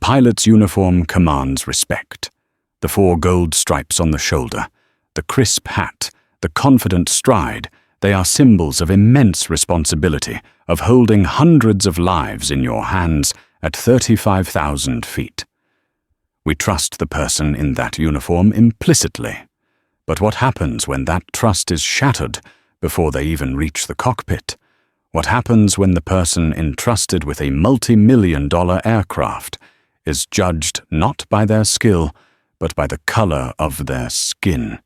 pilot's uniform commands respect. The 4 gold stripes on the shoulder, the crisp hat, the confident stride, they are symbols of immense responsibility, of holding hundreds of lives in your hands at 35,000 feet. We trust the person in that uniform implicitly. But what happens when that trust is shattered before they even reach the cockpit? What happens when the person entrusted with a multi-million-dollar aircraft is judged not by their skill, but by the color of their skin?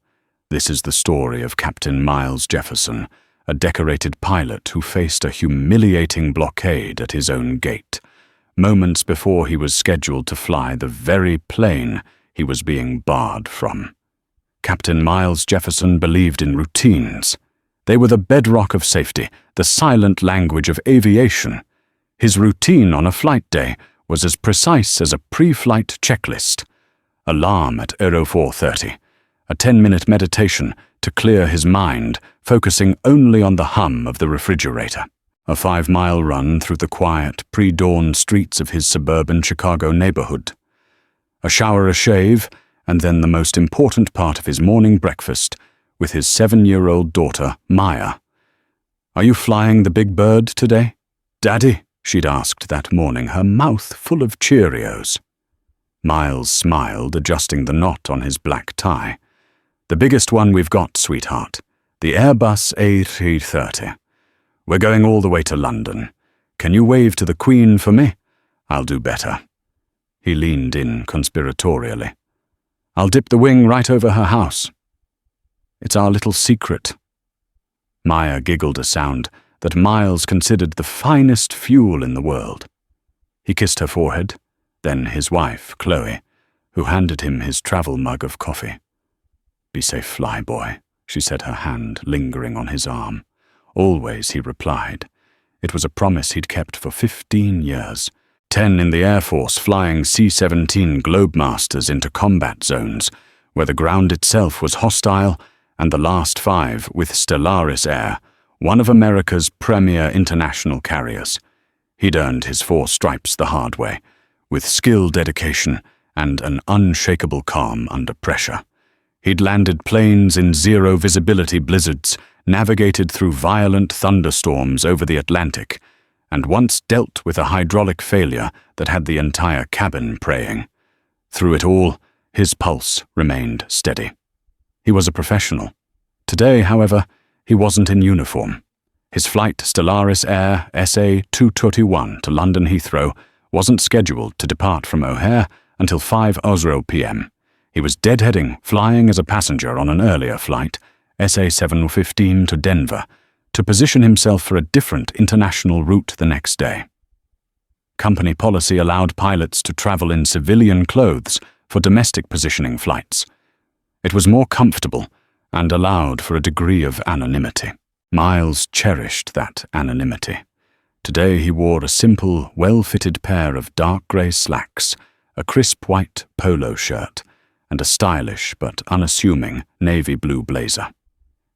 This is the story of Captain Miles Jefferson, a decorated pilot who faced a humiliating blockade at his own gate, moments before he was scheduled to fly the very plane he was being barred from. Captain Miles Jefferson believed in routines. They were the bedrock of safety, the silent language of aviation. His routine on a flight day was as precise as a pre-flight checklist. Alarm at 0430, a 10-minute meditation to clear his mind, focusing only on the hum of the refrigerator. A 5-mile run through the quiet, pre-dawn streets of his suburban Chicago neighborhood. A shower, a shave, and then the most important part of his morning breakfast with his 7-year-old daughter, Maya. "Are you flying the big bird today, Daddy?" she'd asked that morning, her mouth full of Cheerios. Miles smiled, adjusting the knot on his black tie. "The biggest one we've got, sweetheart. The Airbus A330. We're going all the way to London. Can you wave to the Queen for me? I'll do better." He leaned in conspiratorially. "I'll dip the wing right over her house. It's our little secret." Maya giggled a sound that Miles considered the finest fuel in the world. He kissed her forehead, then his wife, Chloe, who handed him his travel mug of coffee. "Be safe, fly boy," she said, her hand lingering on his arm. "Always," he replied. It was a promise he'd kept for 15 years. 10 in the Air Force flying C-17 Globemasters into combat zones, where the ground itself was hostile, and the last 5 with Stellaris Air, one of America's premier international carriers. He'd earned his 4 stripes the hard way, with skill, dedication, and an unshakable calm under pressure. He'd landed planes in zero-visibility blizzards, navigated through violent thunderstorms over the Atlantic, and once dealt with a hydraulic failure that had the entire cabin praying. Through it all, his pulse remained steady. He was a professional. Today, however, he wasn't in uniform. His flight Stellaris Air SA-221 to London Heathrow wasn't scheduled to depart from O'Hare until 5:00 p.m. He was deadheading, flying as a passenger on an earlier flight, SA-715 to Denver, to position himself for a different international route the next day. Company policy allowed pilots to travel in civilian clothes for domestic positioning flights. It was more comfortable and allowed for a degree of anonymity. Miles cherished that anonymity. Today he wore a simple, well-fitted pair of dark grey slacks, a crisp white polo shirt, and a stylish but unassuming navy blue blazer.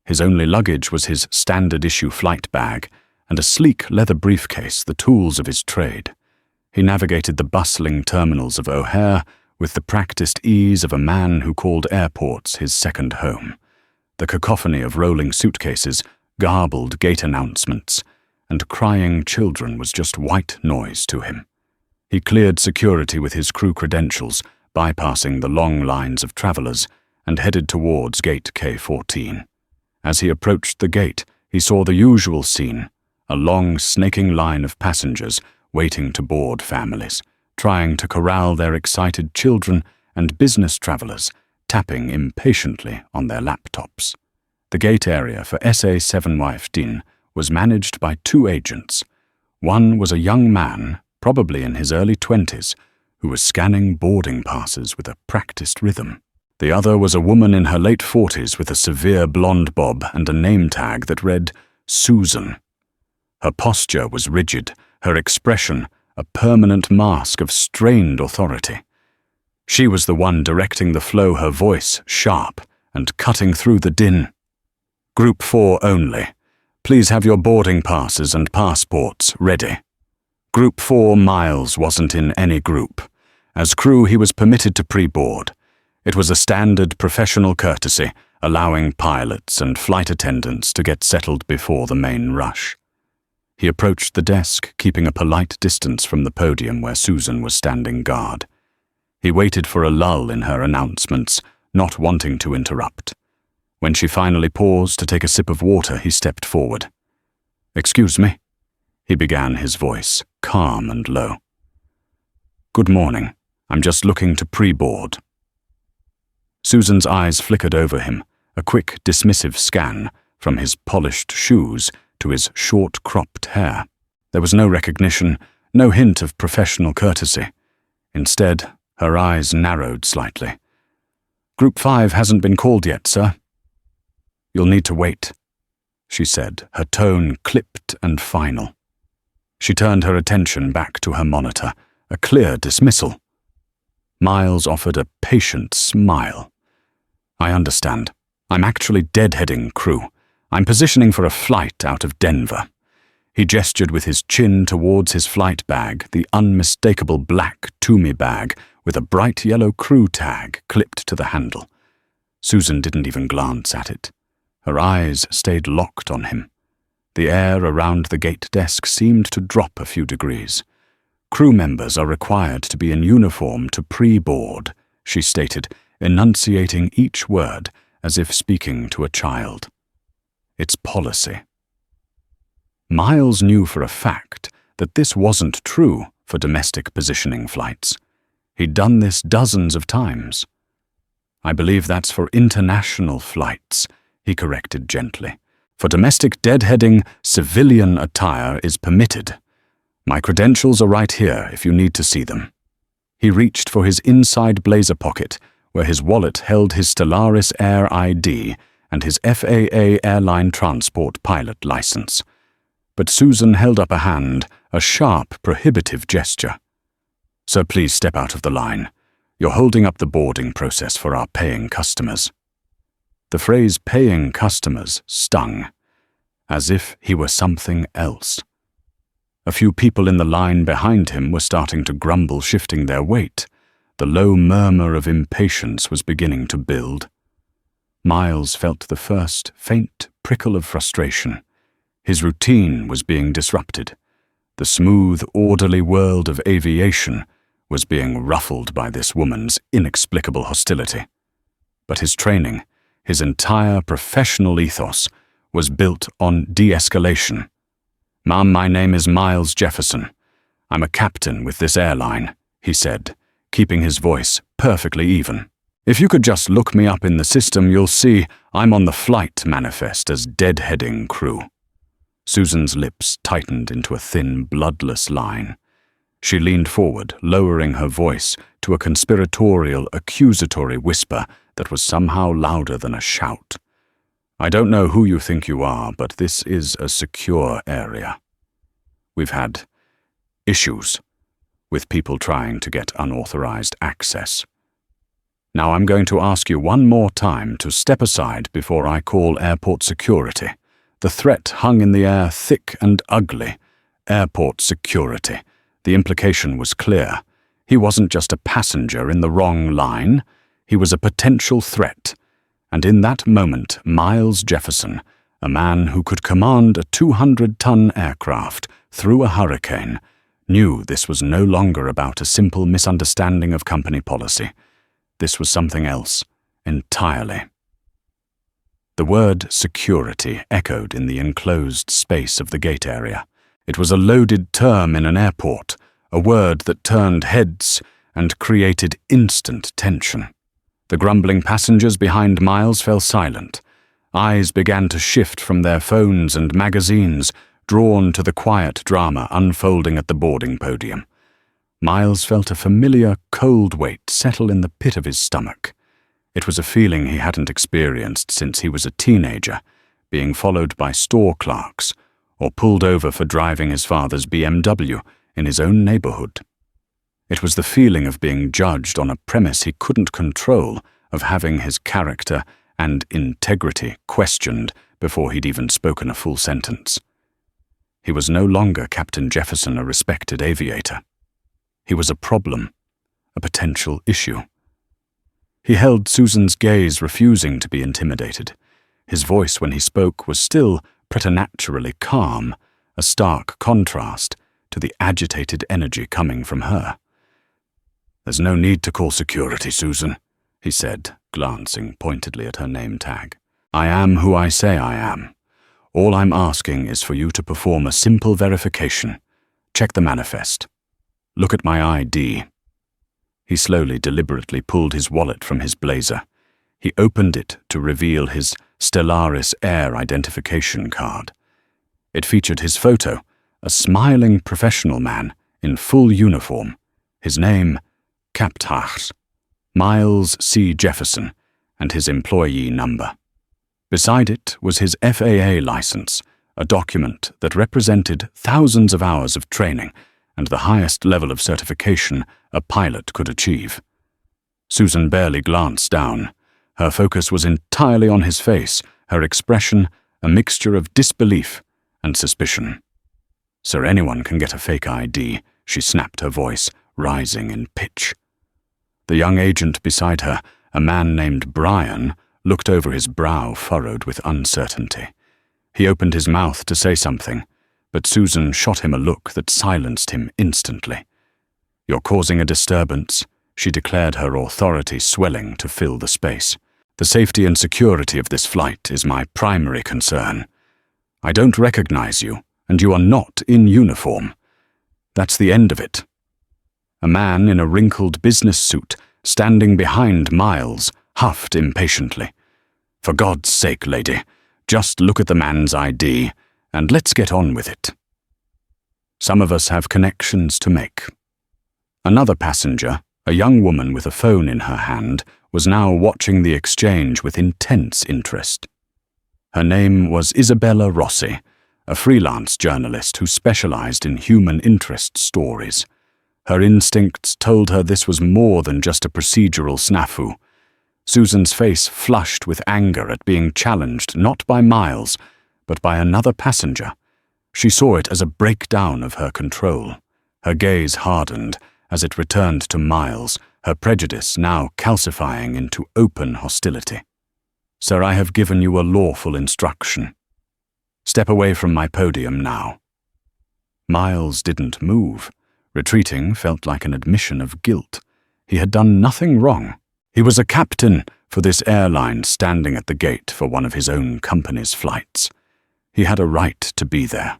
His only luggage was his standard-issue flight bag and a sleek leather briefcase, the tools of his trade. He navigated the bustling terminals of O'Hare with the practiced ease of a man who called airports his second home. The cacophony of rolling suitcases, garbled gate announcements, and crying children was just white noise to him. He cleared security with his crew credentials, bypassing the long lines of travelers, and headed towards gate K14. As he approached the gate, he saw the usual scene, a long, snaking line of passengers waiting to board families, trying to corral their excited children, and business travelers tapping impatiently on their laptops. The gate area for SA-715 was managed by 2 agents. One was a young man, probably in his early 20s, who was scanning boarding passes with a practiced rhythm. The other was a woman in her late 40s with a severe blonde bob and a name tag that read Susan. Her posture was rigid, her expression a permanent mask of strained authority. She was the one directing the flow, her voice sharp and cutting through the din. "Group 4 only. Please have your boarding passes and passports ready." Group 4 Miles wasn't in any group, As crew, he was permitted to pre-board. It was a standard professional courtesy, allowing pilots and flight attendants to get settled before the main rush. He approached the desk, keeping a polite distance from the podium where Susan was standing guard. He waited for a lull in her announcements, not wanting to interrupt. When she finally paused to take a sip of water, he stepped forward. "Excuse me," he began, his voice calm and low. "Good morning. I'm just looking to pre-board." Susan's eyes flickered over him, a quick, dismissive scan from his polished shoes to his short-cropped hair. There was no recognition, no hint of professional courtesy. Instead, her eyes narrowed slightly. "Group 5 hasn't been called yet, sir." "You'll need to wait," she said, her tone clipped and final. She turned her attention back to her monitor, a clear dismissal. Miles offered a patient smile. "I understand. I'm actually deadheading crew. I'm positioning for a flight out of Denver." He gestured with his chin towards his flight bag, the unmistakable black Toomey bag with a bright yellow crew tag clipped to the handle. Susan didn't even glance at it. Her eyes stayed locked on him. The air around the gate desk seemed to drop a few degrees. "Crew members are required to be in uniform to pre-board," she stated, enunciating each word as if speaking to a child. "It's policy." Miles knew for a fact that this wasn't true for domestic positioning flights. He'd done this dozens of times. "I believe that's for international flights," he corrected gently. "For domestic deadheading, civilian attire is permitted. My credentials are right here if you need to see them." He reached for his inside blazer pocket, where his wallet held his Stellaris Air ID and his FAA airline transport pilot license. But Susan held up a hand, a sharp, prohibitive gesture. "Sir, please step out of the line. You're holding up the boarding process for our paying customers." The phrase paying customers stung, as if he were something else. A few people in the line behind him were starting to grumble, shifting their weight. The low murmur of impatience was beginning to build. Miles felt the first faint prickle of frustration. His routine was being disrupted. The smooth, orderly world of aviation was being ruffled by this woman's inexplicable hostility. But his training, his entire professional ethos, was built on de-escalation. "Ma'am, my name is Miles Jefferson. I'm a captain with this airline," he said, keeping his voice perfectly even. "If you could just look me up in the system, you'll see I'm on the flight manifest as deadheading crew." Susan's lips tightened into a thin, bloodless line. She leaned forward, lowering her voice to a conspiratorial, accusatory whisper that was somehow louder than a shout. "I don't know who you think you are, but this is a secure area. We've had issues with people trying to get unauthorized access. Now I'm going to ask you one more time to step aside before I call airport security." The threat hung in the air thick and ugly. Airport security. The implication was clear. He wasn't just a passenger in the wrong line. He was a potential threat. And in that moment, Miles Jefferson, a man who could command a 200-ton aircraft through a hurricane, knew this was no longer about a simple misunderstanding of company policy. This was something else, entirely. The word security echoed in the enclosed space of the gate area. It was a loaded term in an airport, a word that turned heads and created instant tension. The grumbling passengers behind Miles fell silent. Eyes began to shift from their phones and magazines, drawn to the quiet drama unfolding at the boarding podium. Miles felt a familiar cold weight settle in the pit of his stomach. It was a feeling he hadn't experienced since he was a teenager, being followed by store clerks or pulled over for driving his father's BMW in his own neighborhood. It was the feeling of being judged on a premise he couldn't control, of having his character and integrity questioned before he'd even spoken a full sentence. He was no longer Captain Jefferson, a respected aviator. He was a problem, a potential issue. He held Susan's gaze, refusing to be intimidated. His voice when he spoke was still preternaturally calm, a stark contrast to the agitated energy coming from her. "There's no need to call security, Susan," he said, glancing pointedly at her name tag. "I am who I say I am. All I'm asking is for you to perform a simple verification. Check the manifest. Look at my ID." He slowly, deliberately pulled his wallet from his blazer. He opened it to reveal his Stellaris Air identification card. It featured his photo, a smiling professional man in full uniform. His name, Captax, Miles C. Jefferson, and his employee number. Beside it was his FAA license, a document that represented thousands of hours of training and the highest level of certification a pilot could achieve. Susan barely glanced down. Her focus was entirely on his face, her expression a mixture of disbelief and suspicion. "Sir, anyone can get a fake ID," she snapped, her voice rising in pitch. The young agent beside her, a man named Brian, looked over, his brow furrowed with uncertainty. He opened his mouth to say something, but Susan shot him a look that silenced him instantly. "You're causing a disturbance," she declared, her authority swelling to fill the space. "The safety and security of this flight is my primary concern. I don't recognize you, and you are not in uniform. That's the end of it." A man in a wrinkled business suit, standing behind Miles, huffed impatiently. "For God's sake, lady, just look at the man's ID, and let's get on with it. Some of us have connections to make." Another passenger, a young woman with a phone in her hand, was now watching the exchange with intense interest. Her name was Isabella Rossi, a freelance journalist who specialized in human interest stories. Her instincts told her this was more than just a procedural snafu. Susan's face flushed with anger at being challenged not by Miles, but by another passenger. She saw it as a breakdown of her control. Her gaze hardened as it returned to Miles, her prejudice now calcifying into open hostility. "Sir, I have given you a lawful instruction. Step away from my podium now." Miles didn't move. Retreating felt like an admission of guilt. He had done nothing wrong. He was a captain for this airline, standing at the gate for one of his own company's flights. He had a right to be there.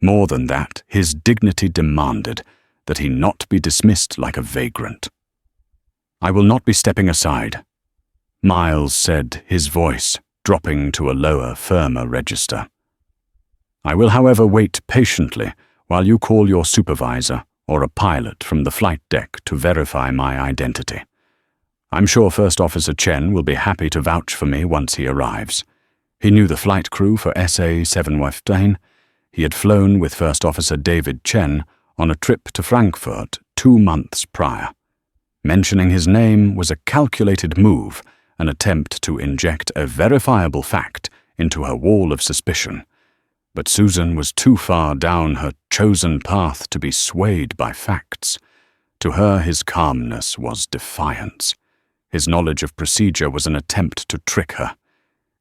More than that, his dignity demanded that he not be dismissed like a vagrant. "I will not be stepping aside," Miles said, his voice dropping to a lower, firmer register. "I will, however, wait patiently while you call your supervisor or a pilot from the flight deck to verify my identity. I'm sure First Officer Chen will be happy to vouch for me once he arrives. He knew the flight crew for SA-715. He had flown with First Officer David Chen on a trip to Frankfurt 2 months prior. Mentioning his name was a calculated move, an attempt to inject a verifiable fact into her wall of suspicion. But Susan was too far down her chosen path to be swayed by facts. To her, his calmness was defiance. His knowledge of procedure was an attempt to trick her.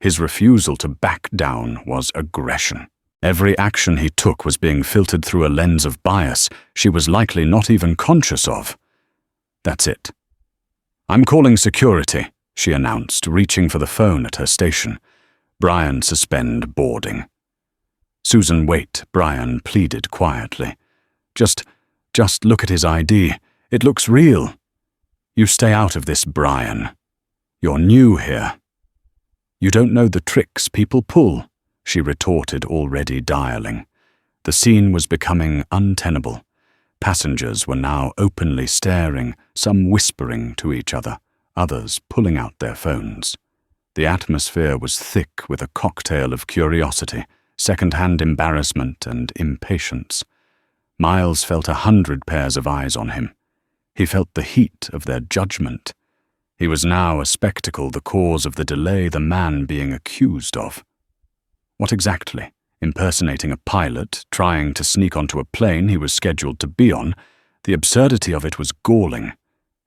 His refusal to back down was aggression. Every action he took was being filtered through a lens of bias she was likely not even conscious of. "That's it. I'm calling security," she announced, reaching for the phone at her station. "Brian, suspend boarding." "Susan, wait," Brian pleaded quietly. Just look at his ID. It looks real." "You stay out of this, Brian. You're new here." "You don't know the tricks people pull," she retorted, already dialing. The scene was becoming untenable. Passengers were now openly staring, some whispering to each other, others pulling out their phones. The atmosphere was thick with a cocktail of curiosity, second-hand embarrassment, and impatience. Miles felt 100 pairs of eyes on him. He felt the heat of their judgment. He was now a spectacle, the cause of the delay the man being accused of. What exactly? Impersonating a pilot, trying to sneak onto a plane he was scheduled to be on? The absurdity of it was galling.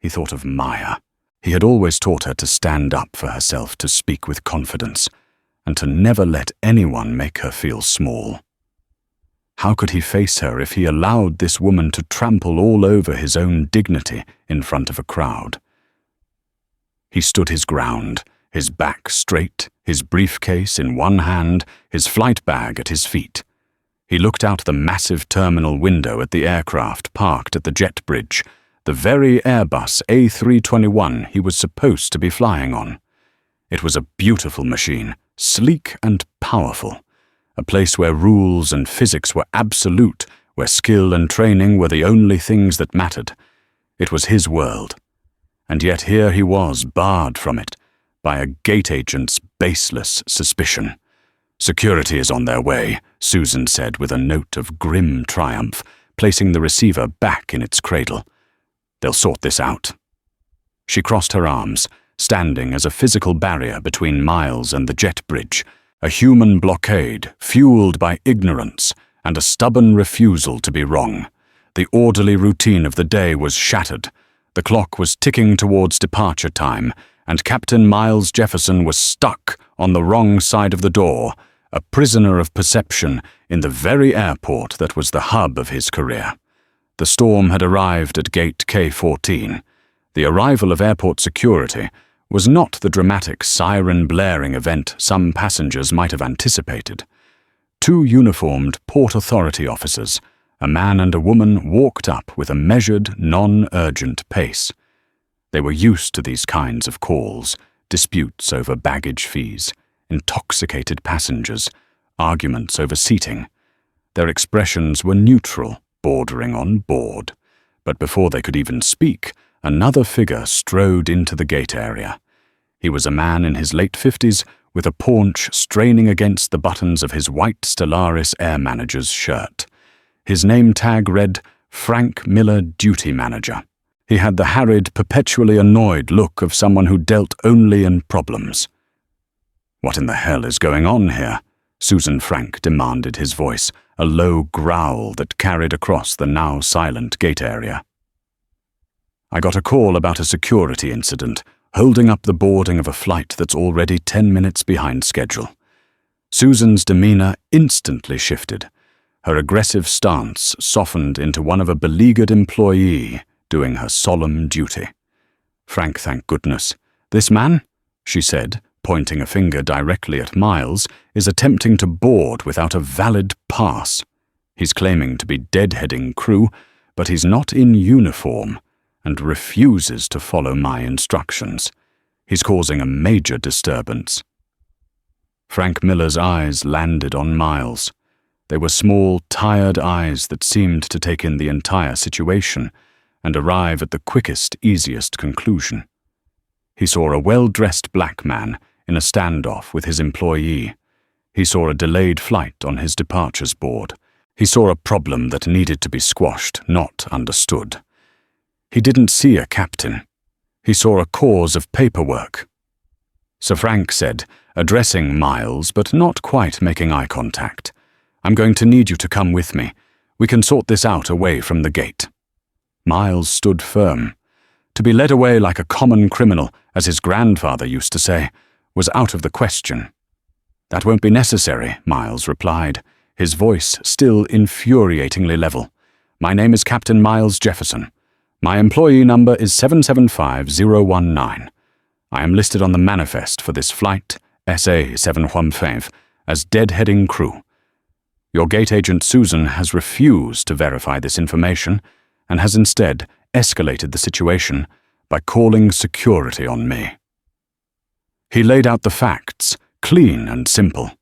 He thought of Maya. He had always taught her to stand up for herself, to speak with confidence, and to never let anyone make her feel small. How could he face her if he allowed this woman to trample all over his own dignity in front of a crowd? He stood his ground, his back straight, his briefcase in one hand, his flight bag at his feet. He looked out the massive terminal window at the aircraft parked at the jet bridge, the very Airbus A321 he was supposed to be flying on. It was a beautiful machine, sleek and powerful, a place where rules and physics were absolute, where skill and training were the only things that mattered. It was his world. And yet here he was, barred from it by a gate agent's baseless suspicion. "Security is on their way," Susan said with a note of grim triumph, placing the receiver back in its cradle. "They'll sort this out." She crossed her arms, standing as a physical barrier between Miles and the jet bridge, a human blockade fueled by ignorance and a stubborn refusal to be wrong. The orderly routine of the day was shattered. The clock was ticking towards departure time, and Captain Miles Jefferson was stuck on the wrong side of the door, a prisoner of perception in the very airport that was the hub of his career. The storm had arrived at gate K14. The arrival of airport security was not the dramatic siren-blaring event some passengers might have anticipated. Two uniformed Port Authority officers, a man and a woman, walked up with a measured, non-urgent pace. They were used to these kinds of calls, disputes over baggage fees, intoxicated passengers, arguments over seating. Their expressions were neutral, bordering on bored. But before they could even speak, another figure strode into the gate area. He was a man in his late 50s with a paunch straining against the buttons of his white Stellaris Air Manager's shirt. His name tag read Frank Miller, Duty Manager. He had the harried, perpetually annoyed look of someone who dealt only in problems. "What in the hell is going on here?" Susan Frank demanded, his voice a low growl that carried across the now silent gate area. "I got a call about a security incident, holding up the boarding of a flight that's already 10 minutes behind schedule." Susan's demeanor instantly shifted. Her aggressive stance softened into one of a beleaguered employee doing her solemn duty. "Frank, thank goodness. This man," she said, pointing a finger directly at Miles, "is attempting to board without a valid pass. He's claiming to be deadheading crew, but he's not in uniform and refuses to follow my instructions. He's causing a major disturbance." Frank Miller's eyes landed on Miles. They were small, tired eyes that seemed to take in the entire situation and arrive at the quickest, easiest conclusion. He saw a well-dressed black man in a standoff with his employee. He saw a delayed flight on his departures board. He saw a problem that needed to be squashed, not understood. He didn't see a captain. He saw a cause of paperwork. Sir Frank said, addressing Miles but not quite making eye contact, "I'm going to need you to come with me. We can sort this out away from the gate." Miles stood firm. To be led away like a common criminal, as his grandfather used to say, was out of the question. "That won't be necessary," Miles replied, his voice still infuriatingly level. "My name is Captain Miles Jefferson. My employee number is 775019. I am listed on the manifest for this flight, SA715, as deadheading crew. Your gate agent Susan has refused to verify this information and has instead escalated the situation by calling security on me." He laid out the facts, clean and simple.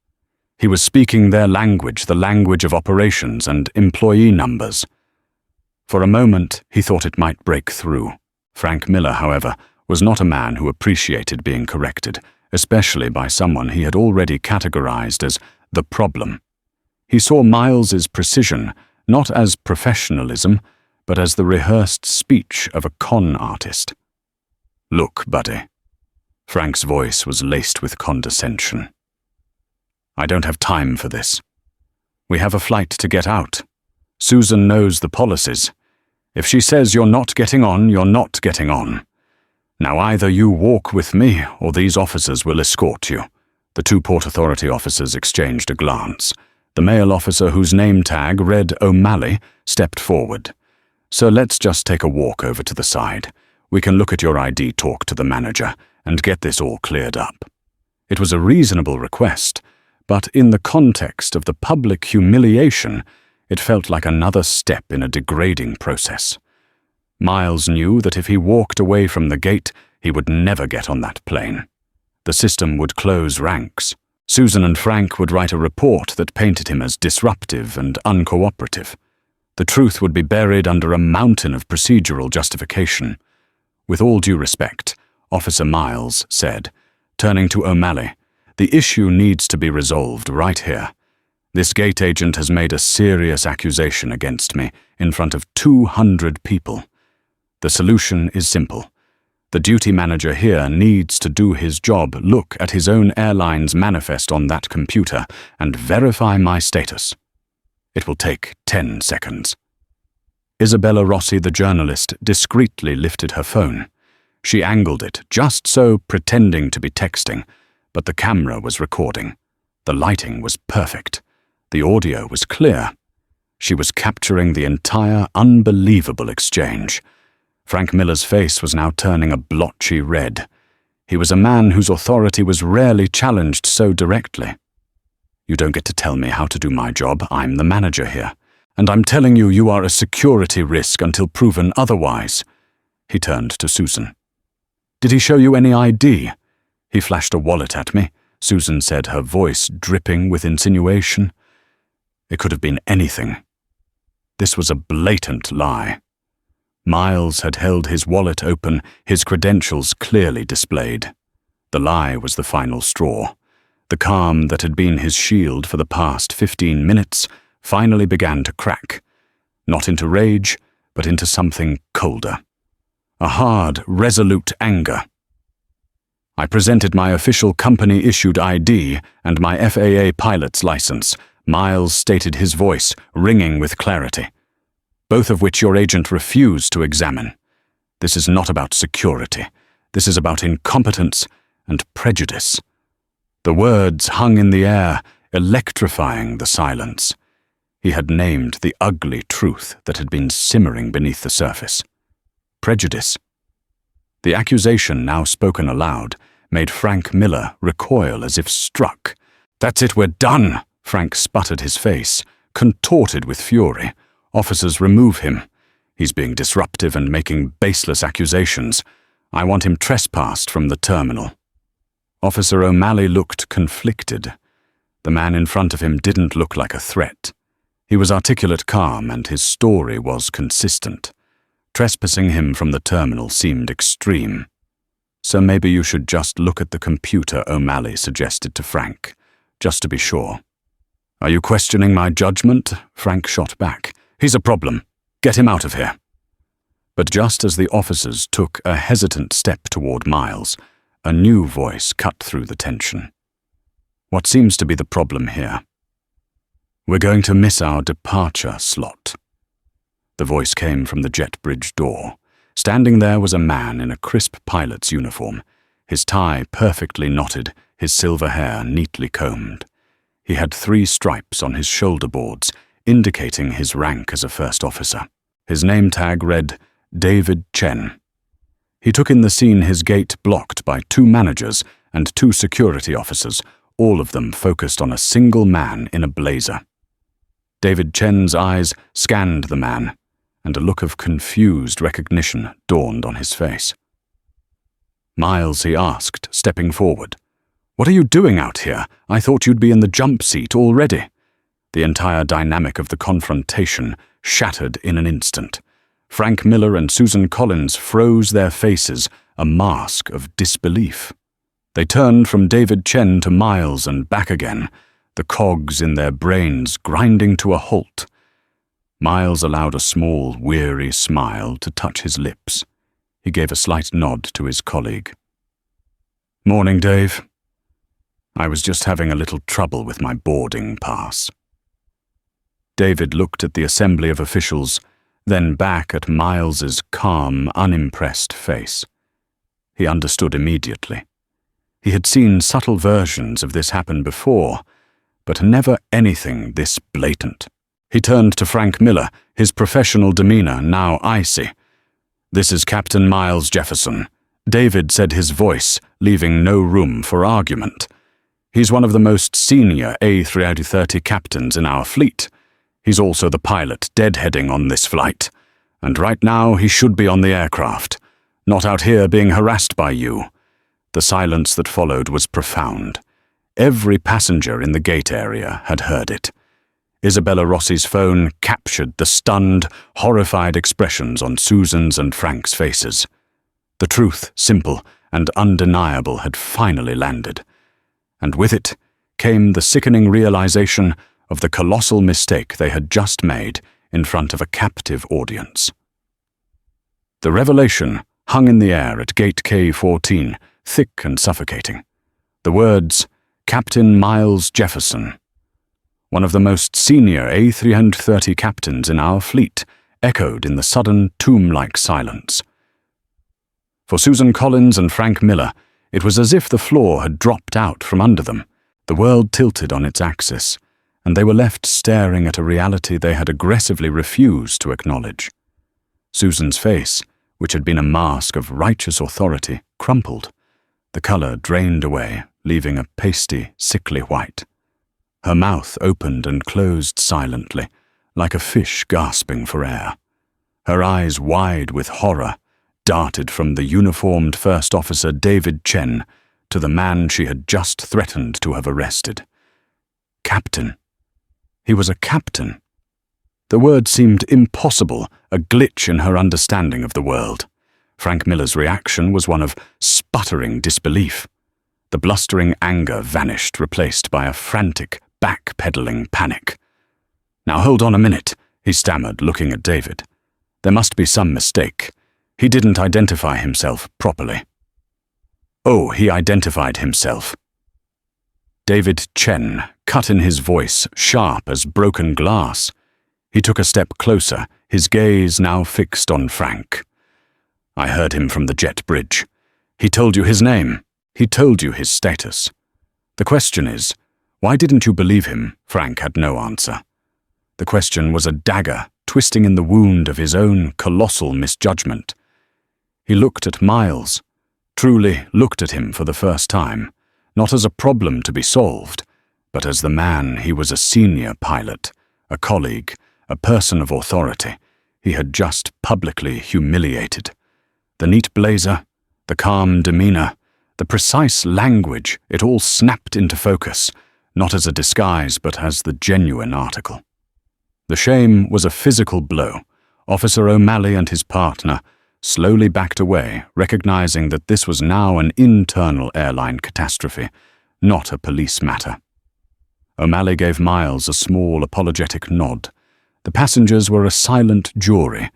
He was speaking their language, the language of operations and employee numbers. For a moment, he thought it might break through. Frank Miller, however, was not a man who appreciated being corrected, especially by someone he had already categorized as the problem. He saw Miles's precision not as professionalism, but as the rehearsed speech of a con artist. "Look, buddy." Frank's voice was laced with condescension. "I don't have time for this. We have a flight to get out. Susan knows the policies. If she says you're not getting on, you're not getting on. Now either you walk with me, or these officers will escort you." The two Port Authority officers exchanged a glance. The male officer whose name tag read O'Malley stepped forward. "So let's just take a walk over to the side. We can look at your ID, talk to the manager, and get this all cleared up." It was a reasonable request, but in the context of the public humiliation, it felt like another step in a degrading process. Miles knew that if he walked away from the gate, he would never get on that plane. The system would close ranks. Susan and Frank would write a report that painted him as disruptive and uncooperative. The truth would be buried under a mountain of procedural justification. "With all due respect," Officer Miles said, turning to O'Malley, "the issue needs to be resolved right here. This gate agent has made a serious accusation against me in front of 200 people. The solution is simple. The duty manager here needs to do his job, look at his own airline's manifest on that computer, and verify my status. It will take 10 seconds. Isabella Rossi, the journalist, discreetly lifted her phone. She angled it, just so pretending to be texting, but the camera was recording. The lighting was perfect. The audio was clear. She was capturing the entire unbelievable exchange. Frank Miller's face was now turning a blotchy red. He was a man whose authority was rarely challenged so directly. "You don't get to tell me how to do my job. I'm the manager here. And I'm telling you, you are a security risk until proven otherwise." He turned to Susan. "Did he show you any ID?" "He flashed a wallet at me," Susan said, her voice dripping with insinuation. It could have been anything. This was a blatant lie. Miles had held his wallet open, his credentials clearly displayed. The lie was the final straw. The calm that had been his shield for the past 15 minutes finally began to crack, not into rage, but into something colder. A hard, resolute anger. "I presented my official company-issued ID and my FAA pilot's license," Miles stated, his voice ringing with clarity, "both of which your agent refused to examine. This is not about security. This is about incompetence and prejudice." The words hung in the air, electrifying the silence. He had named the ugly truth that had been simmering beneath the surface. Prejudice. The accusation, now spoken aloud, made Frank Miller recoil as if struck. "That's it, we're done!" Frank sputtered, his face contorted with fury. "Officers, remove him. He's being disruptive and making baseless accusations. I want him trespassed from the terminal." Officer O'Malley looked conflicted. The man in front of him didn't look like a threat. He was articulate, calm, and his story was consistent. Trespassing him from the terminal seemed extreme. "So maybe you should just look at the computer," O'Malley suggested to Frank, "just to be sure." "Are you questioning my judgment?" Frank shot back. "He's a problem. Get him out of here." But just as the officers took a hesitant step toward Miles, a new voice cut through the tension. "What seems to be the problem here? We're going to miss our departure slot." The voice came from the jet bridge door. Standing there was a man in a crisp pilot's uniform, his tie perfectly knotted, his silver hair neatly combed. He had 3 stripes on his shoulder boards, indicating his rank as a first officer. His name tag read David Chen. He took in the scene, his gate blocked by 2 managers and 2 security officers, all of them focused on a single man in a blazer. David Chen's eyes scanned the man, and a look of confused recognition dawned on his face. "Miles," he asked, stepping forward, "what are you doing out here? I thought you'd be in the jump seat already." The entire dynamic of the confrontation shattered in an instant. Frank Miller and Susan Collins froze their faces, a mask of disbelief. They turned from David Chen to Miles and back again, the cogs in their brains grinding to a halt. Miles allowed a small, weary smile to touch his lips. He gave a slight nod to his colleague. "Morning, Dave. I was just having a little trouble with my boarding pass." David looked at the assembly of officials, then back at Miles's calm, unimpressed face. He understood immediately. He had seen subtle versions of this happen before, but never anything this blatant. He turned to Frank Miller, his professional demeanor now icy. "This is Captain Miles Jefferson," David said, his voice leaving no room for argument. "He's one of the most senior A330 captains in our fleet. He's also the pilot deadheading on this flight, and right now he should be on the aircraft, not out here being harassed by you." The silence that followed was profound. Every passenger in the gate area had heard it. Isabella Rossi's phone captured the stunned, horrified expressions on Susan's and Frank's faces. The truth, simple and undeniable, had finally landed. And with it came the sickening realization of the colossal mistake they had just made in front of a captive audience. The revelation hung in the air at gate K14, thick and suffocating. The words, "Captain Miles Jefferson," one of the most senior A330 captains in our fleet, echoed in the sudden tomb-like silence. For Susan Collins and Frank Miller, it was as if the floor had dropped out from under them. The world tilted on its axis, and they were left staring at a reality they had aggressively refused to acknowledge. Susan's face, which had been a mask of righteous authority, crumpled. The color drained away, leaving a pasty, sickly white. Her mouth opened and closed silently, like a fish gasping for air. Her eyes, wide with horror, darted from the uniformed First Officer David Chen to the man she had just threatened to have arrested. Captain. He was a captain. The word seemed impossible, a glitch in her understanding of the world. Frank Miller's reaction was one of sputtering disbelief. The blustering anger vanished, replaced by a frantic, back-pedaling panic. "Now hold on a minute," he stammered, looking at David. "There must be some mistake. He didn't identify himself properly." "Oh, he identified himself." David Chen cut in, his voice sharp as broken glass. He took a step closer, his gaze now fixed on Frank. "I heard him from the jet bridge. He told you his name. He told you his status. The question is, why didn't you believe him?" Frank had no answer. The question was a dagger twisting in the wound of his own colossal misjudgment. He looked at Miles, truly looked at him for the first time, not as a problem to be solved, but as the man he was, a senior pilot, a colleague, a person of authority he had just publicly humiliated. The neat blazer, the calm demeanor, the precise language, it all snapped into focus, not as a disguise but as the genuine article. The shame was a physical blow. Officer O'Malley and his partner slowly backed away, recognizing that this was now an internal airline catastrophe, not a police matter. O'Malley gave Miles a small apologetic nod. The passengers were a silent jury,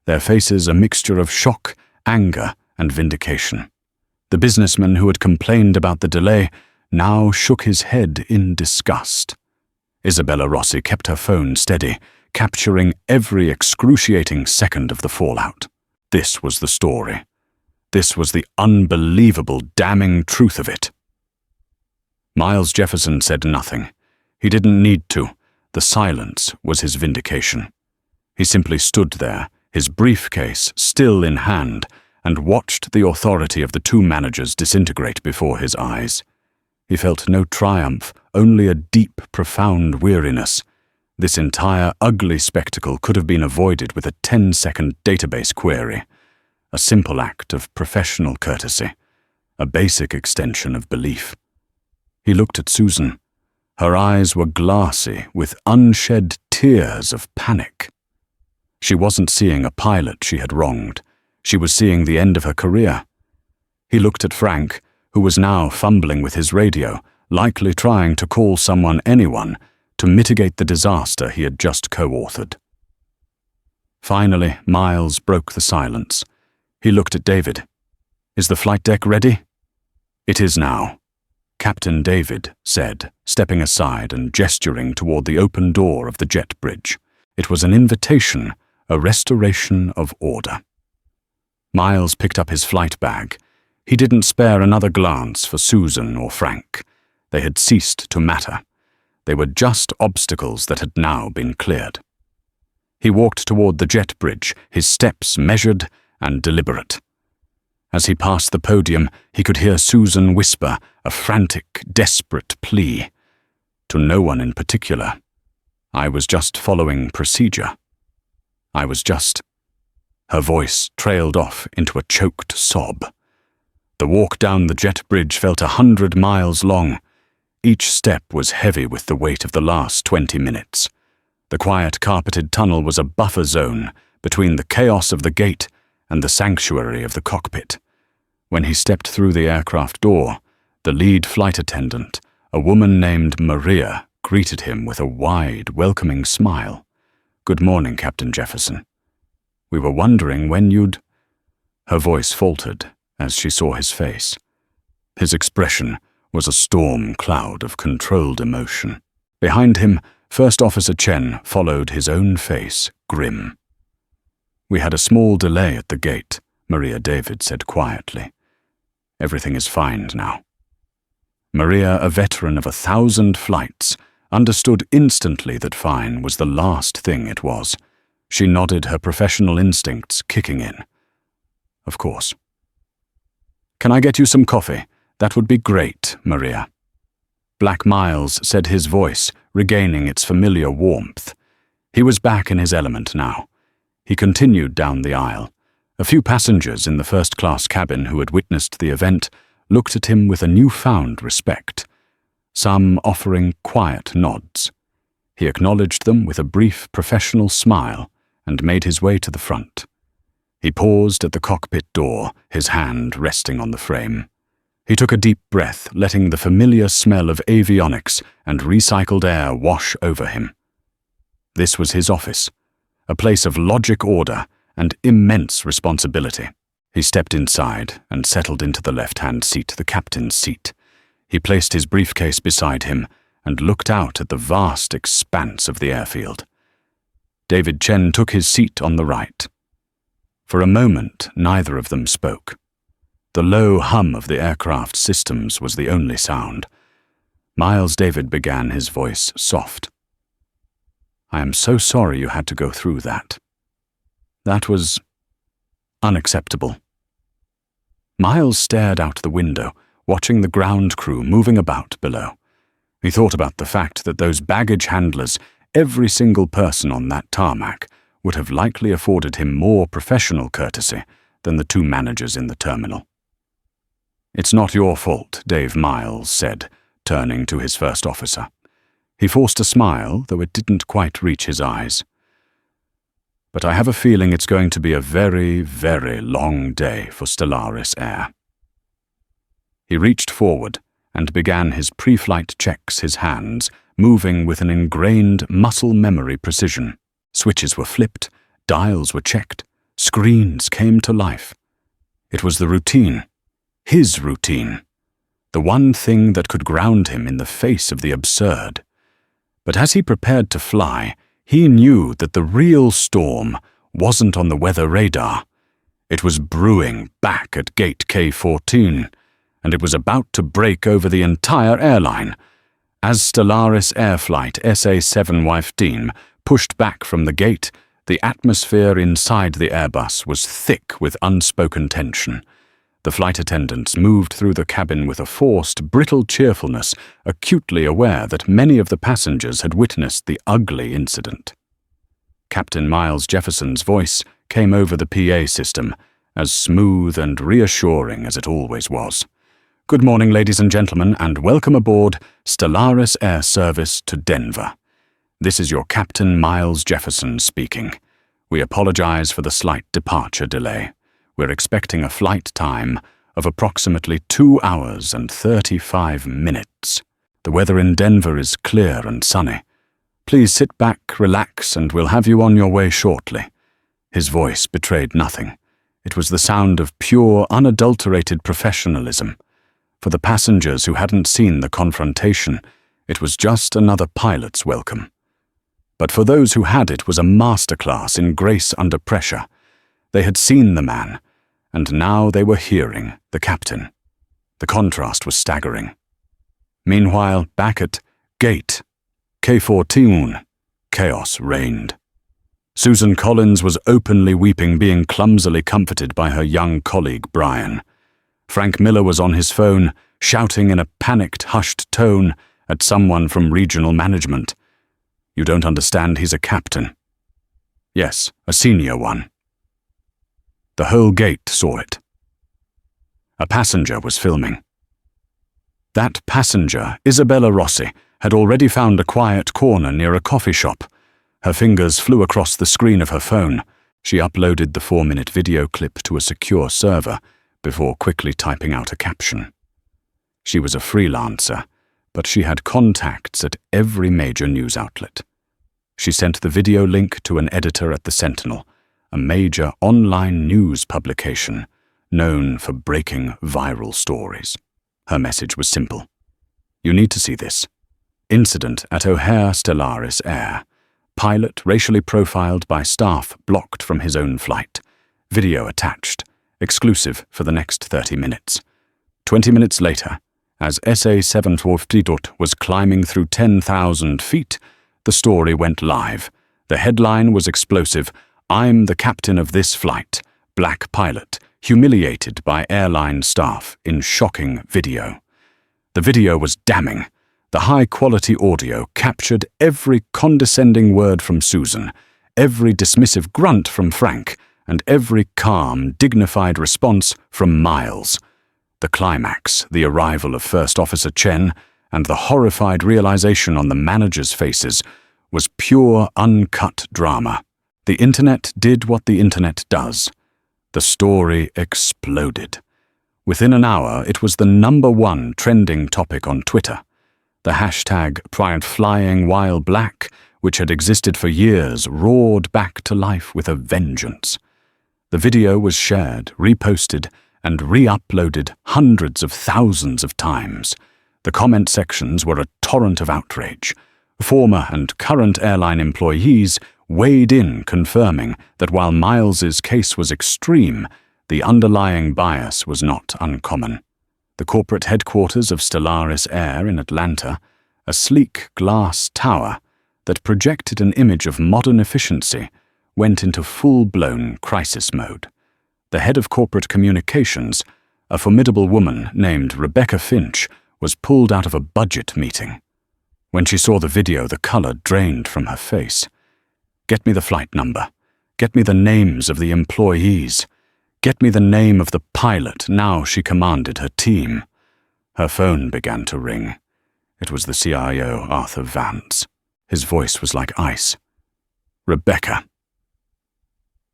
their faces a mixture of shock, anger, and vindication. The businessman who had complained about the delay now shook his head in disgust. Isabella Rossi kept her phone steady, capturing every excruciating second of the fallout. This was the story. This was the unbelievable, damning truth of it. Miles Jefferson said nothing. He didn't need to. The silence was his vindication. He simply stood there, his briefcase still in hand, and watched the authority of the two managers disintegrate before his eyes. He felt no triumph, only a deep, profound weariness. This entire ugly spectacle could have been avoided with a 10-second database query, a simple act of professional courtesy, a basic extension of belief. He looked at Susan. Her eyes were glassy with unshed tears of panic. She wasn't seeing a pilot she had wronged. She was seeing the end of her career. He looked at Frank, who was now fumbling with his radio, likely trying to call anyone, to mitigate the disaster he had just co-authored. Finally, Miles broke the silence. He looked at David. "Is the flight deck ready?" "It is now," Captain David said, stepping aside and gesturing toward the open door of the jet bridge. It was an invitation, a restoration of order. Miles picked up his flight bag. He didn't spare another glance for Susan or Frank. They had ceased to matter. They were just obstacles that had now been cleared. He walked toward the jet bridge, his steps measured and deliberate. As he passed the podium, he could hear Susan whisper a frantic, desperate plea. To no one in particular. I was just following procedure. I was just... Her voice trailed off into a choked sob. The walk down the jet bridge felt 100 miles long. Each step was heavy with the weight of the last 20 minutes. The quiet carpeted tunnel was a buffer zone between the chaos of the gate and the sanctuary of the cockpit. When he stepped through the aircraft door, the lead flight attendant, a woman named Maria, greeted him with a wide, welcoming smile. "Good morning, Captain Jefferson. We were wondering when you'd—" Her voice faltered as she saw his face. His expression was a storm cloud of controlled emotion. Behind him, First Officer Chen followed his own face, grim. "We had a small delay at the gate," Maria David said quietly. "Everything is fine now." Maria, a veteran of 1,000 flights, understood instantly that fine was the last thing it was. She nodded, her professional instincts kicking in. "Of course." "Can I get you some coffee? That would be great, Maria." Black Miles said, his voice regaining its familiar warmth. He was back in his element now. He continued down the aisle. A few passengers in the first-class cabin who had witnessed the event looked at him with a newfound respect, some offering quiet nods. He acknowledged them with a brief professional smile and made his way to the front. He paused at the cockpit door, his hand resting on the frame. He took a deep breath, letting the familiar smell of avionics and recycled air wash over him. This was his office, a place of logic, order, and immense responsibility. He stepped inside and settled into the left-hand seat, the captain's seat. He placed his briefcase beside him and looked out at the vast expanse of the airfield. David Chen took his seat on the right. For a moment, neither of them spoke. The low hum of the aircraft systems was the only sound. Miles David began, his voice soft. "I am so sorry you had to go through that. That was unacceptable." Miles stared out the window, watching the ground crew moving about below. He thought about the fact that those baggage handlers, every single person on that tarmac, would have likely afforded him more professional courtesy than the two managers in the terminal. "It's not your fault," Dave Miles said, turning to his first officer. He forced a smile, though it didn't quite reach his eyes. "But I have a feeling it's going to be a very, very long day for Stellaris Air." He reached forward and began his pre-flight checks, his hands moving with an ingrained muscle memory precision. Switches were flipped, dials were checked, screens came to life. It was the routine, his routine, the one thing that could ground him in the face of the absurd. But as he prepared to fly, he knew that the real storm wasn't on the weather radar. It was brewing back at Gate K14, and it was about to break over the entire airline. As Stellaris Air Flight SA-715 pushed back from the gate, the atmosphere inside the Airbus was thick with unspoken tension. The flight attendants moved through the cabin with a forced, brittle cheerfulness, acutely aware that many of the passengers had witnessed the ugly incident. Captain Miles Jefferson's voice came over the PA system, as smooth and reassuring as it always was. "Good morning, ladies and gentlemen, and welcome aboard Stellaris Air Service to Denver. This is your Captain Miles Jefferson speaking. We apologize for the slight departure delay. We're expecting a flight time of approximately 2 hours and 35 minutes. The weather in Denver is clear and sunny. Please sit back, relax, and we'll have you on your way shortly." His voice betrayed nothing. It was the sound of pure, unadulterated professionalism. For the passengers who hadn't seen the confrontation, it was just another pilot's welcome. But for those who had it was a masterclass in grace under pressure. They had seen the man, and now they were hearing the captain. The contrast was staggering. Meanwhile, back at Gate K14, chaos reigned. Susan Collins was openly weeping, being clumsily comforted by her young colleague Brian. Frank Miller was on his phone, shouting in a panicked, hushed tone at someone from regional management. "You don't understand, he's a captain." "Yes, a senior one." The whole gate saw it. A passenger was filming. That passenger, Isabella Rossi, had already found a quiet corner near a coffee shop. Her fingers flew across the screen of her phone. She uploaded the 4-minute video clip to a secure server before quickly typing out a caption. She was a freelancer, but she had contacts at every major news outlet. She sent the video link to an editor at the Sentinel, a major online news publication known for breaking viral stories. Her message was simple. "You need to see this. Incident at O'Hare Stellaris Air. Pilot racially profiled by staff blocked from his own flight. Video attached. Exclusive for the next 30 minutes. 20 minutes later, as SA-750 was climbing through 10,000 feet, the story went live. The headline was explosive. "I'm the captain of this flight. Black pilot, humiliated by airline staff in shocking video." The video was damning. The high-quality audio captured every condescending word from Susan, every dismissive grunt from Frank, and every calm, dignified response from Miles. The climax, the arrival of First Officer Chen, and the horrified realization on the managers' faces, was pure, uncut drama. The internet did what the internet does. The story exploded. Within an hour, it was the #1 trending topic on Twitter. The hashtag #PrideFlyingWhileBlack, which had existed for years, roared back to life with a vengeance. The video was shared, reposted, and re-uploaded hundreds of thousands of times. The comment sections were a torrent of outrage. Former and current airline employees weighed in, confirming that while Miles's case was extreme, the underlying bias was not uncommon. The corporate headquarters of Stellaris Air in Atlanta, a sleek glass tower that projected an image of modern efficiency, went into full-blown crisis mode. The head of corporate communications, a formidable woman named Rebecca Finch, was pulled out of a budget meeting. When she saw the video, the color drained from her face. "Get me the flight number. Get me the names of the employees. Get me the name of the pilot," now she commanded her team. Her phone began to ring. It was the CIO, Arthur Vance. His voice was like ice. "Rebecca.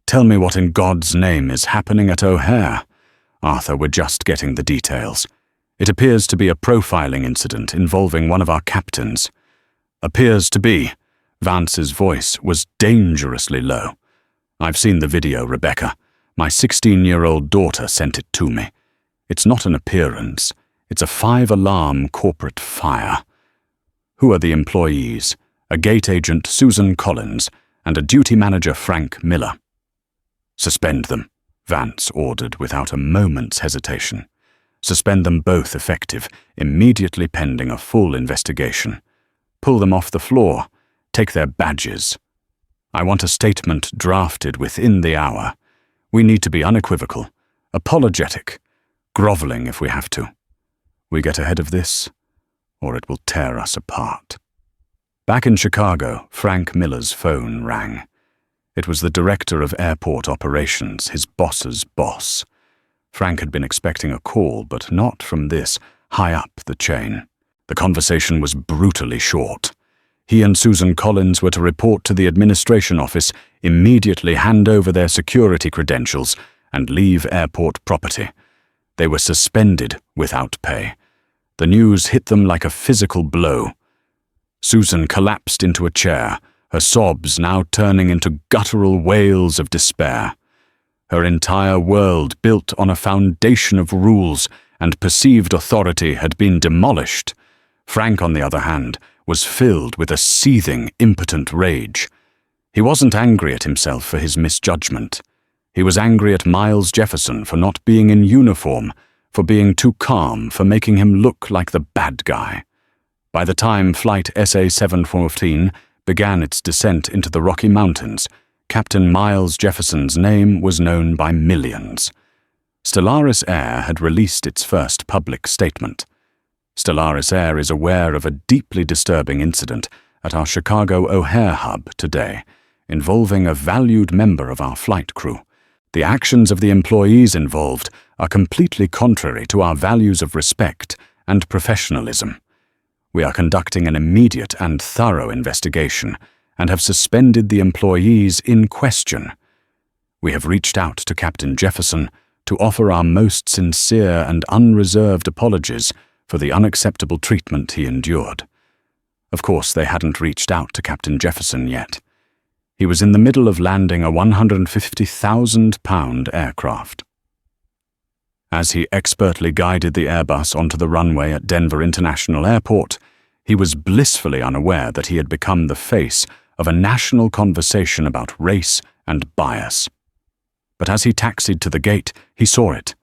Tell me what in God's name is happening at O'Hare." "Arthur, we're just getting the details. It appears to be a profiling incident involving one of our captains." "Appears to be." Vance's voice was dangerously low. "I've seen the video, Rebecca. My 16-year-old daughter sent it to me. It's not an appearance. It's a 5-alarm corporate fire." "Who are the employees?" "A gate agent, Susan Collins, and a duty manager, Frank Miller." "Suspend them," Vance ordered without a moment's hesitation. "Suspend them both effective, immediately pending a full investigation. Pull them off the floor. Take their badges. I want a statement drafted within the hour. We need to be unequivocal, apologetic, groveling if we have to. We get ahead of this, or it will tear us apart." Back in Chicago, Frank Miller's phone rang. It was the director of airport operations, his boss's boss. Frank had been expecting a call, but not from this, high up the chain. The conversation was brutally short. He and Susan Collins were to report to the administration office, immediately hand over their security credentials, and leave airport property. They were suspended without pay. The news hit them like a physical blow. Susan collapsed into a chair, her sobs now turning into guttural wails of despair. Her entire world, built on a foundation of rules and perceived authority, had been demolished. Frank, on the other hand, was filled with a seething, impotent rage. He wasn't angry at himself for his misjudgment. He was angry at Miles Jefferson for not being in uniform, for being too calm, for making him look like the bad guy. By the time Flight SA-714 began its descent into the Rocky Mountains, Captain Miles Jefferson's name was known by millions. Stellaris Air had released its first public statement. Stellaris Air is aware of a deeply disturbing incident at our Chicago O'Hare hub today, involving a valued member of our flight crew. The actions of the employees involved are completely contrary to our values of respect and professionalism. We are conducting an immediate and thorough investigation and have suspended the employees in question. We have reached out to Captain Jefferson to offer our most sincere and unreserved apologies for the unacceptable treatment he endured. Of course, they hadn't reached out to Captain Jefferson yet. He was in the middle of landing a 150,000-pound aircraft. As he expertly guided the Airbus onto the runway at Denver International Airport, he was blissfully unaware that he had become the face of a national conversation about race and bias. But as he taxied to the gate, he saw it.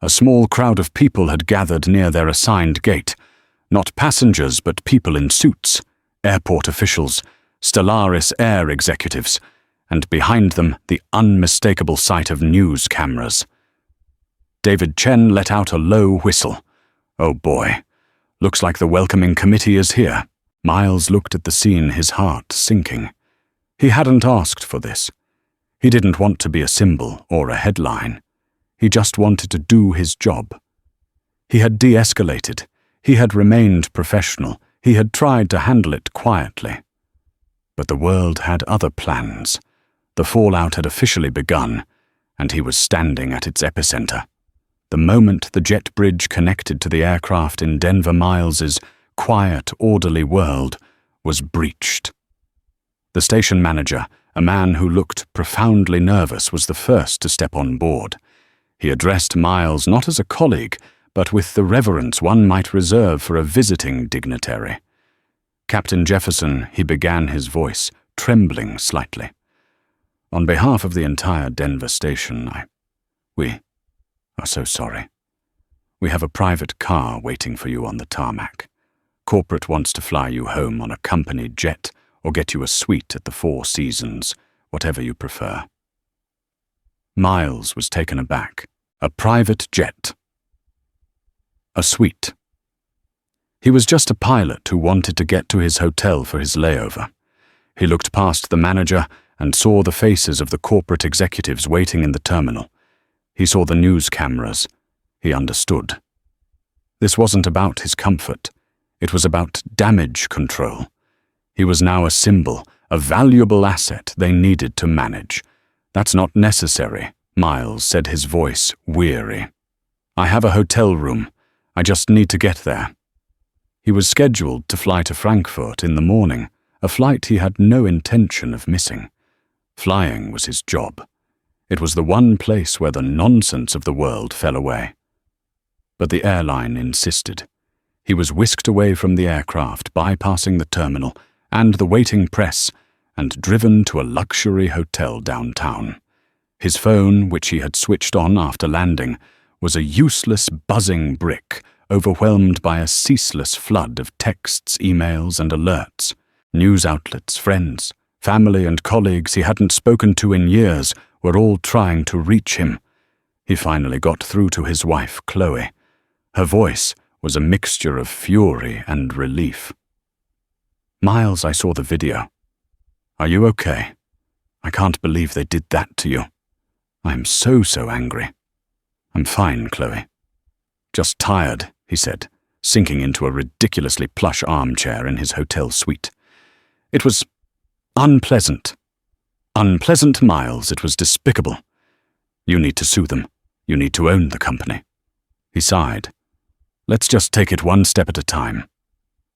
A small crowd of people had gathered near their assigned gate. Not passengers, but people in suits, airport officials, Stellaris Air executives, and behind them the unmistakable sight of news cameras. David Chen let out a low whistle. Oh boy, looks like the welcoming committee is here. Miles looked at the scene, his heart sinking. He hadn't asked for this. He didn't want to be a symbol or a headline. He just wanted to do his job. He had de-escalated. He had remained professional. He had tried to handle it quietly. But the world had other plans. The fallout had officially begun, and he was standing at its epicenter. The moment the jet bridge connected to the aircraft in Denver, Miles's quiet, orderly world was breached. The station manager, a man who looked profoundly nervous, was the first to step on board. He addressed Miles not as a colleague, but with the reverence one might reserve for a visiting dignitary. Captain Jefferson, he began, his voice trembling slightly. On behalf of the entire Denver station, we are so sorry. We have a private car waiting for you on the tarmac. Corporate wants to fly you home on a company jet or get you a suite at the Four Seasons, whatever you prefer. Miles was taken aback. A private jet. A suite. He was just a pilot who wanted to get to his hotel for his layover. He looked past the manager and saw the faces of the corporate executives waiting in the terminal. He saw the news cameras. He understood. This wasn't about his comfort. It was about damage control. He was now a symbol, a valuable asset they needed to manage. That's not necessary, Miles said, his voice weary. I have a hotel room. I just need to get there. He was scheduled to fly to Frankfurt in the morning, a flight he had no intention of missing. Flying was his job. It was the one place where the nonsense of the world fell away. But the airline insisted. He was whisked away from the aircraft, bypassing the terminal and the waiting press, and driven to a luxury hotel downtown. His phone, which he had switched on after landing, was a useless buzzing brick, overwhelmed by a ceaseless flood of texts, emails, and alerts. News outlets, friends, family, and colleagues he hadn't spoken to in years were all trying to reach him. He finally got through to his wife, Chloe. Her voice was a mixture of fury and relief. Miles, I saw the video. Are you okay? I can't believe they did that to you. I'm so angry. I'm fine, Chloe. Just tired, he said, sinking into a ridiculously plush armchair in his hotel suite. It was unpleasant. Unpleasant, Miles. It was despicable. You need to sue them. You need to own the company. He sighed. Let's just take it one step at a time.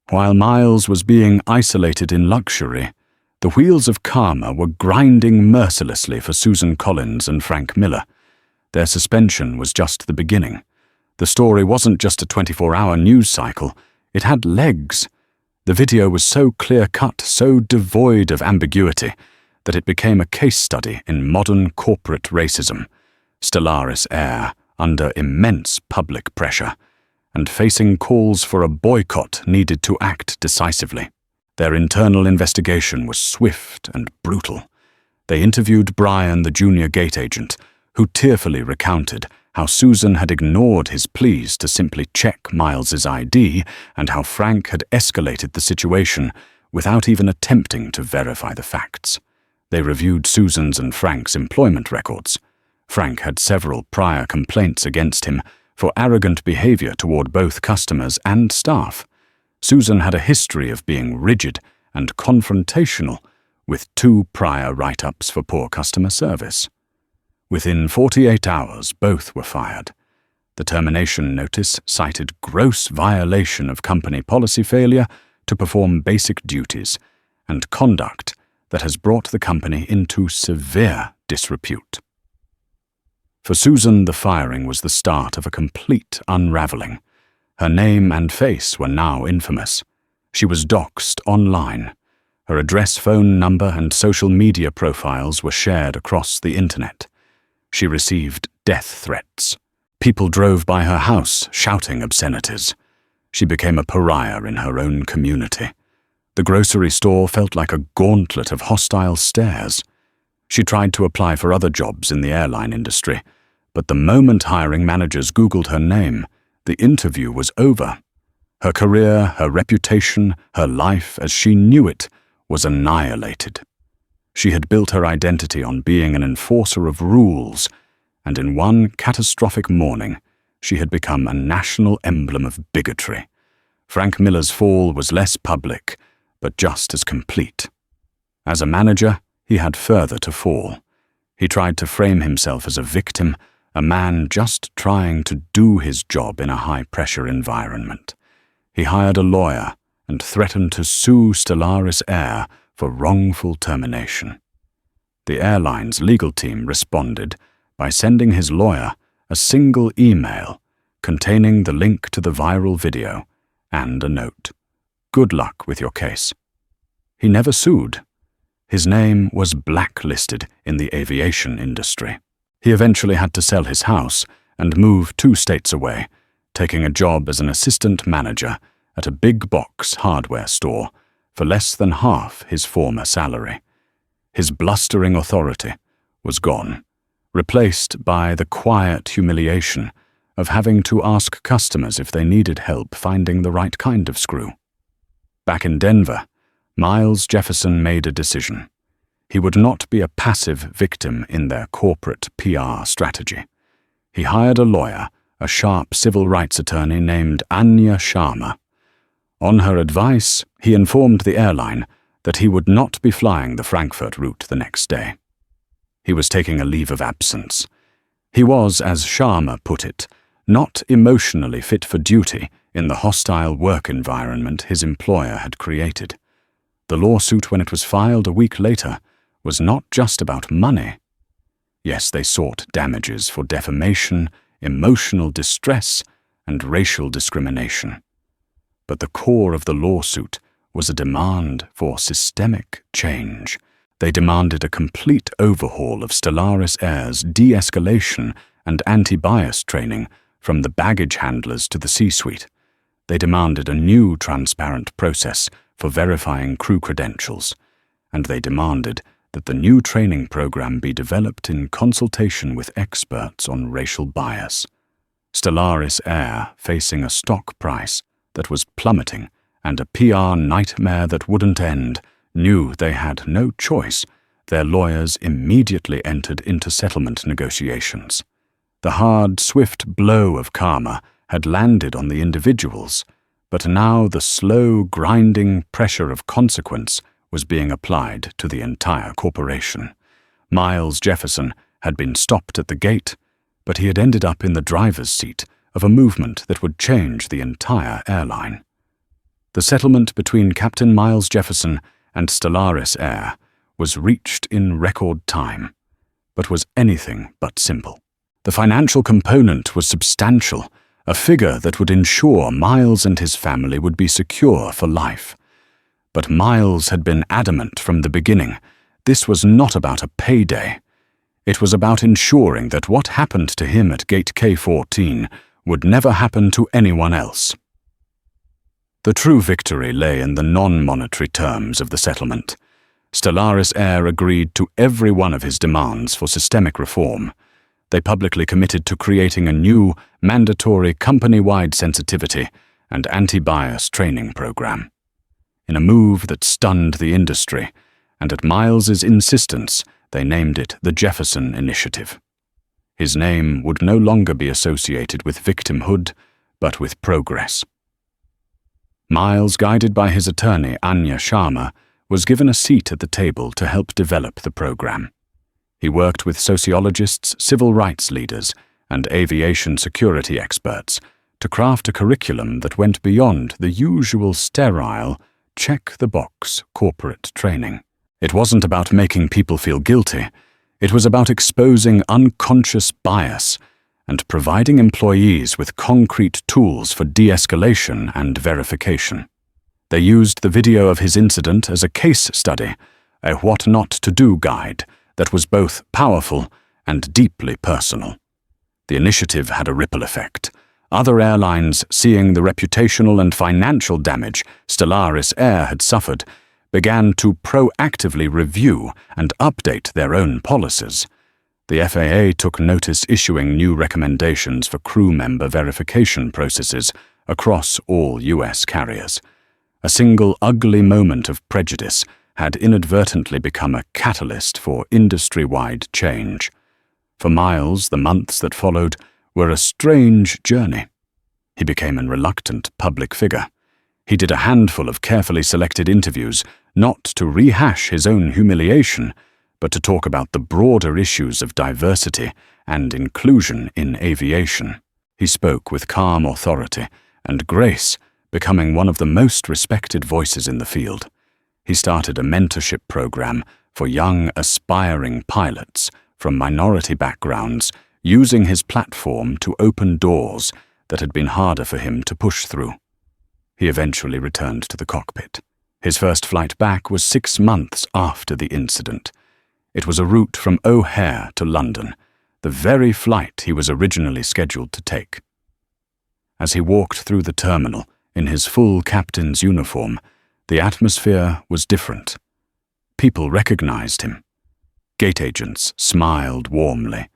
While Miles was being isolated in luxury, the wheels of karma were grinding mercilessly for Susan Collins and Frank Miller. Their suspension was just the beginning. The story wasn't just a 24-hour news cycle. It had legs. The video was so clear-cut, so devoid of ambiguity, that it became a case study in modern corporate racism. Stellaris Air, under immense public pressure, and facing calls for a boycott, needed to act decisively. Their internal investigation was swift and brutal. They interviewed Brian, the junior gate agent, who tearfully recounted how Susan had ignored his pleas to simply check Miles's ID and how Frank had escalated the situation without even attempting to verify the facts. They reviewed Susan's and Frank's employment records. Frank had several prior complaints against him for arrogant behavior toward both customers and staff. Susan had a history of being rigid and confrontational, with 2 prior write-ups for poor customer service. Within 48 hours, both were fired. The termination notice cited gross violation of company policy, failure to perform basic duties, and conduct that has brought the company into severe disrepute. For Susan, the firing was the start of a complete unraveling. Her name and face were now infamous. She was doxxed online. Her address, phone number, and social media profiles were shared across the internet. She received death threats. People drove by her house shouting obscenities. She became a pariah in her own community. The grocery store felt like a gauntlet of hostile stares. She tried to apply for other jobs in the airline industry, but the moment hiring managers Googled her name, the interview was over. Her career, her reputation, her life as she knew it, was annihilated. She had built her identity on being an enforcer of rules, and in one catastrophic morning, she had become a national emblem of bigotry. Frank Miller's fall was less public, but just as complete. As a manager, he had further to fall. He tried to frame himself as a victim, a man just trying to do his job in a high-pressure environment. He hired a lawyer and threatened to sue Stellaris Air for wrongful termination. The airline's legal team responded by sending his lawyer a single email containing the link to the viral video and a note. "Good luck with your case." He never sued. His name was blacklisted in the aviation industry. He eventually had to sell his house and move 2 states away, taking a job as an assistant manager at a big-box hardware store for less than half his former salary. His blustering authority was gone, replaced by the quiet humiliation of having to ask customers if they needed help finding the right kind of screw. Back in Denver, Miles Jefferson made a decision. He would not be a passive victim in their corporate PR strategy. He hired a lawyer, a sharp civil rights attorney named Anya Sharma. On her advice, he informed the airline that he would not be flying the Frankfurt route the next day. He was taking a leave of absence. He was, as Sharma put it, not emotionally fit for duty in the hostile work environment his employer had created. The lawsuit, when it was filed a week later, was not just about money. Yes, they sought damages for defamation, emotional distress, and racial discrimination. But the core of the lawsuit was a demand for systemic change. They demanded a complete overhaul of Stellaris Air's de-escalation and anti-bias training from the baggage handlers to the C-suite. They demanded a new transparent process for verifying crew credentials, and they demanded that the new training program be developed in consultation with experts on racial bias. Stellaris Air, facing a stock price that was plummeting and a PR nightmare that wouldn't end, knew they had no choice. Their lawyers immediately entered into settlement negotiations. The hard, swift blow of karma had landed on the individuals, but now the slow, grinding pressure of consequence was being applied to the entire corporation. Miles Jefferson had been stopped at the gate, but he had ended up in the driver's seat of a movement that would change the entire airline. The settlement between Captain Miles Jefferson and Stellaris Air was reached in record time, but was anything but simple. The financial component was substantial, a figure that would ensure Miles and his family would be secure for life. But Miles had been adamant from the beginning. This was not about a payday. It was about ensuring that what happened to him at Gate K14 would never happen to anyone else. The true victory lay in the non-monetary terms of the settlement. Stellaris Air agreed to every one of his demands for systemic reform. They publicly committed to creating a new, mandatory company-wide sensitivity and anti-bias training program. In a move that stunned the industry, and at Miles's insistence, they named it the Jefferson Initiative. His name would no longer be associated with victimhood, but with progress. Miles, guided by his attorney Anya Sharma, was given a seat at the table to help develop the program. He worked with sociologists, civil rights leaders, and aviation security experts to craft a curriculum that went beyond the usual sterile, check-the-box corporate training. It wasn't about making people feel guilty. It was about exposing unconscious bias and providing employees with concrete tools for de-escalation and verification. They used the video of his incident as a case study, a what not to do guide that was both powerful and deeply personal. The initiative had a ripple effect. Other airlines, seeing the reputational and financial damage Stellaris Air had suffered, began to proactively review and update their own policies. The FAA took notice, issuing new recommendations for crew member verification processes across all U.S. carriers. A single ugly moment of prejudice had inadvertently become a catalyst for industry-wide change. For Miles, the months that followed were a strange journey. He became a reluctant public figure. He did a handful of carefully selected interviews, not to rehash his own humiliation, but to talk about the broader issues of diversity and inclusion in aviation. He spoke with calm authority and grace, becoming one of the most respected voices in the field. He started a mentorship program for young, aspiring pilots from minority backgrounds, using his platform to open doors that had been harder for him to push through. He eventually returned to the cockpit. His first flight back was 6 months after the incident. It was a route from O'Hare to London, the very flight he was originally scheduled to take. As he walked through the terminal in his full captain's uniform, the atmosphere was different. People recognized him. Gate agents smiled warmly.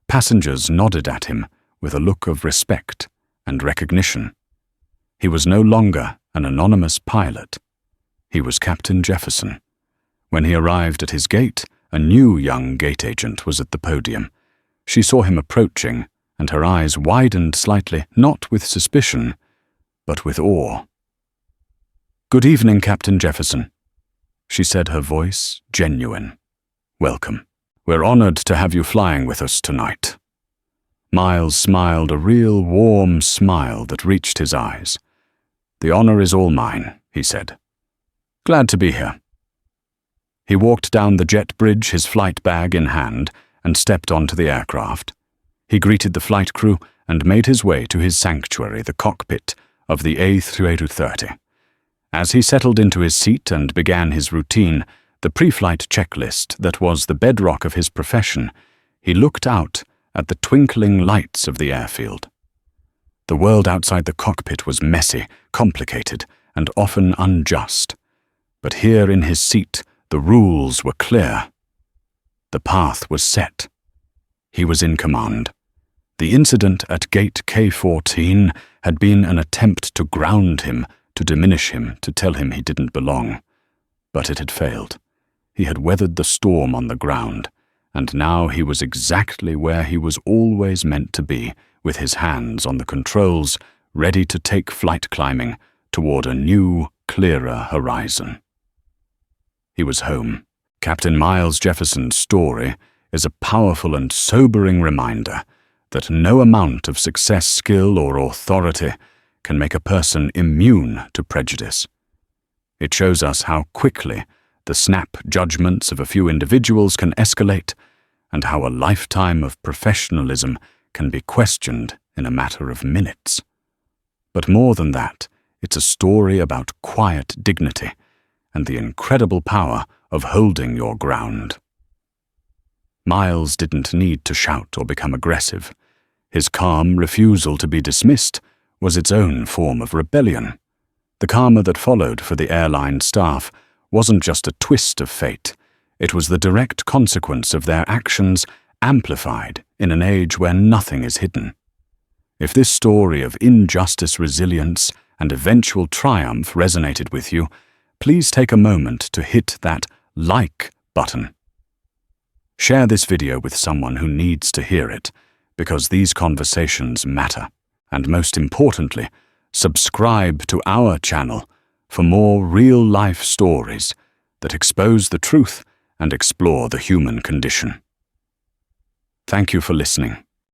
Passengers nodded at him with a look of respect and recognition. He was no longer an anonymous pilot. He was Captain Jefferson. When he arrived at his gate, a new young gate agent was at the podium. She saw him approaching, and her eyes widened slightly, not with suspicion, but with awe. "Good evening, Captain Jefferson," she said, her voice genuine. "Welcome. We're honored to have you flying with us tonight." Miles smiled, a real warm smile that reached his eyes. "The honor is all mine," he said. "Glad to be here." He walked down the jet bridge, his flight bag in hand, and stepped onto the aircraft. He greeted the flight crew and made his way to his sanctuary, the cockpit of the A330. As he settled into his seat and began his routine, the pre-flight checklist that was the bedrock of his profession, he looked out at the twinkling lights of the airfield. The world outside the cockpit was messy, complicated, and often unjust. But here in his seat, the rules were clear. The path was set. He was in command. The incident at Gate K14 had been an attempt to ground him, to diminish him, to tell him he didn't belong. But it had failed. He had weathered the storm on the ground, and now he was exactly where he was always meant to be, with his hands on the controls, ready to take flight climbing toward a new, clearer horizon. He was home. Captain Miles Jefferson's story is a powerful and sobering reminder that no amount of success, skill, or authority can make a person immune to prejudice. It shows us how quickly the snap judgments of a few individuals can escalate, and how a lifetime of professionalism can be questioned in a matter of minutes. But more than that, it's a story about quiet dignity, and the incredible power of holding your ground. Miles didn't need to shout or become aggressive. His calm refusal to be dismissed was its own form of rebellion. The karma that followed for the airline staff wasn't just a twist of fate. It was the direct consequence of their actions amplified in an age where nothing is hidden. If this story of injustice, resilience, and eventual triumph resonated with you, please take a moment to hit that like button. Share this video with someone who needs to hear it, because these conversations matter. And most importantly, subscribe to our channel for more real-life stories that expose the truth and explore the human condition. Thank you for listening.